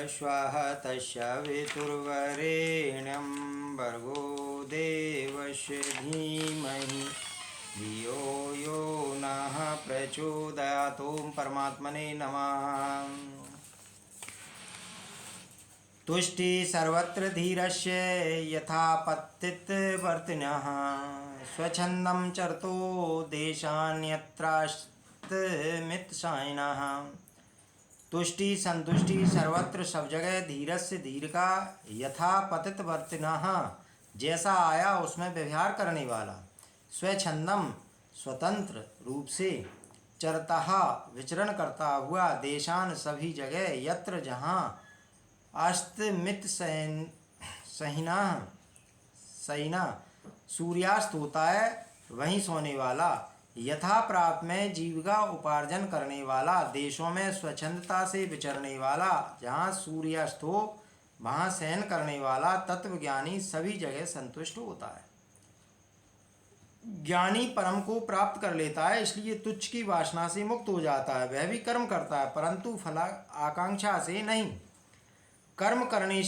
स्वाहा तस्य वितुर्वरेण्यं भर्गो देवस्य धीमहि धियो यो नः प्रचोदयात्। ओम परमात्मने नमः। तुष्टि सर्वत्र धीरस्य यथा पतितवर्तिनः स्वच्छन्दं चरतो देशान्यत्रास्मितशायिनः। तुष्टि संतुष्टि सर्वत्र सब जगह, धीरस्य धीर का, यथा पतितवर्तिनः जैसा आया उसमें व्यवहार करने वाला, स्वच्छंदम स्वतंत्र रूप से, चरतः विचरण करता हुआ, देशान सभी जगह, यत्र जहाँ, अस्तमित सहीना सूर्यास्त होता है वहीं सोने वाला, यथा प्राप्त में जीविका उपार्जन करने वाला, देशों में स्वच्छंदता से विचरने वाला, जहाँ सूर्यास्त हो वहाँ शयन करने वाला, तत्वज्ञानी सभी जगह संतुष्ट होता है। ज्ञानी परम को प्राप्त कर लेता है, इसलिए तुच्छ की वासना से मुक्त हो जाता है। वह भी कर्म करता है परंतु फल आकांक्षा से नहीं। कर्म करने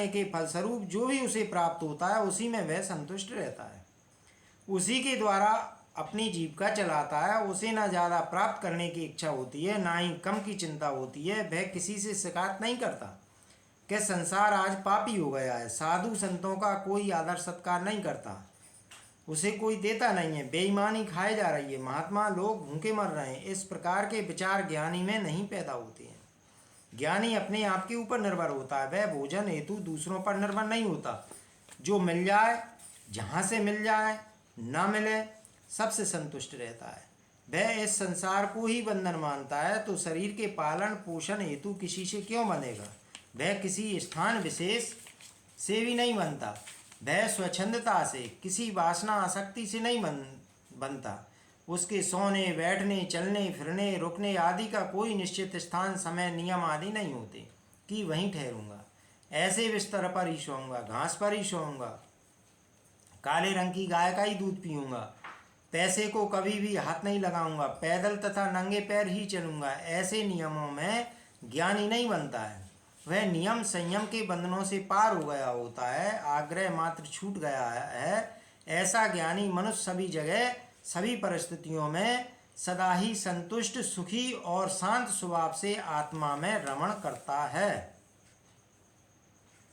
के फलस्वरूप जो भी उसे प्राप्त होता है उसी में वह संतुष्ट रहता है, उसी के द्वारा अपनी जीविका चलाता है। उसे ना ज़्यादा प्राप्त करने की इच्छा होती है, ना ही कम की चिंता होती है। वह किसी से शिकायत नहीं करता कि संसार आज पापी हो गया है। साधु संतों का कोई आदर सत्कार नहीं करता, उसे कोई देता नहीं है। बेईमानी खाए जा रही है, महात्मा लोग भूखे मर रहे हैं। इस प्रकार के विचार ज्ञानी में नहीं पैदा होते हैं। ज्ञानी अपने आप के ऊपर निर्भर होता है, वह भोजन हेतु दूसरों पर निर्भर नहीं होता। जो मिल जाए, जहाँ से मिल जाए, ना मिले, सबसे संतुष्ट रहता है। वह इस संसार को ही बंधन मानता है, तो शरीर के पालन पोषण हेतु किसी से क्यों बंधेगा। वह किसी स्थान विशेष से भी नहीं बनता। वह स्वच्छंदता से, किसी वासना आसक्ति से नहीं बनता। उसके सोने बैठने चलने फिरने रुकने आदि का कोई निश्चित स्थान समय नियम आदि नहीं होते कि वहीं ठहरूंगा, ऐसे बिस्तर पर ही सोऊंगा, घास पर ही सोऊंगा, काले रंग की गाय का ही दूध पीऊंगा, पैसे को कभी भी हाथ नहीं लगाऊंगा, पैदल तथा नंगे पैर ही चलूंगा। ऐसे नियमों में ज्ञानी नहीं बनता है। वह नियम संयम के बंधनों से पार हो गया होता है, आग्रह मात्र छूट गया है। ऐसा ज्ञानी मनुष्य सभी जगह सभी परिस्थितियों में सदा ही संतुष्ट सुखी और शांत स्वभाव से आत्मा में रमण करता है।